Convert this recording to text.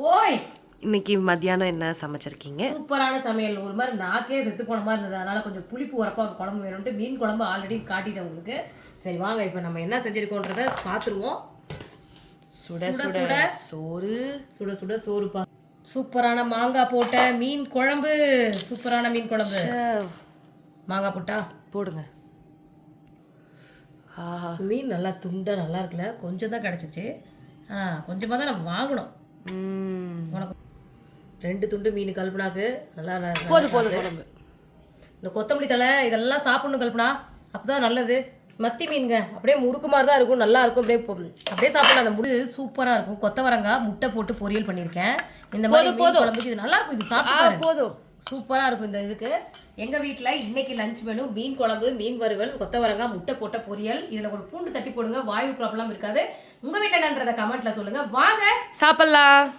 ஓய் இன்னைக்கு மத்தியானம் என்ன சமைச்சிருக்கீங்க? சூப்பரான சமையல். ஒரு மாதிரி நாக்கே செத்து போன மாதிரி இருந்தது. அதனால கொஞ்சம் புளிப்பு உரப்பா குழம்பு வேணும்ட்டு மீன் குழம்பு ஆல்ரெடி காட்டிட்டேன் உங்களுக்கு. சரி வாங்க இப்போ நம்ம என்ன செஞ்சிருக்கோன்றத பார்த்துருவோம். சுட சுட சோறு. சுட சுட சோறுப்பா. சூப்பரான மாங்காய் போட்ட மீன் குழம்பு. சூப்பரான மீன் குழம்பு. மாங்காய் போட்டா போடுங்க. மீன் நல்லா துண்டா நல்லா இருக்குல்ல. கொஞ்சம் தான் கிடச்சிச்சு. கொஞ்சமாக தான் நம்ம வாங்கணும். உனக்கு 2 துண்டு மீன் கல்பனாக்கு நல்லா போதும் குழம்பு. இந்த கொத்தமல்லி தழை இதெல்லாம் சாப்பிடணும் கல்பனா, அப்போதான் நல்லது. மத்தி மீனுங்க அப்படியே முறுக்கு மாதிரி தான் இருக்கும், நல்லா இருக்கும். அப்படியே சாப்பிடலாம். அந்த முடு சூப்பராக இருக்கும். கொத்தவரங்காய் முட்டை போட்டு பொரியல் பண்ணியிருக்கேன். இந்த மாதிரி குழம்புக்கு இது நல்லா இருக்கும். இது சாப்பிட்டு போதும், சூப்பராக இருக்கும். இந்த இதுக்கு எங்கள் வீட்டில் இன்னைக்கு லஞ்ச் மெனு மீன் குழம்பு, மீன் வறுவல், கொத்தவரங்காய், முட்டை போட்ட பொரியல். இதில் ஒரு பூண்டு தட்டி போடுங்க, வாயு ப்ராப்ளம் இருக்காது. உங்கள் வீட்டில் என்னன்றதை கமெண்ட்டில் சொல்லுங்கள். வாங்க சாப்பிட்லாம்.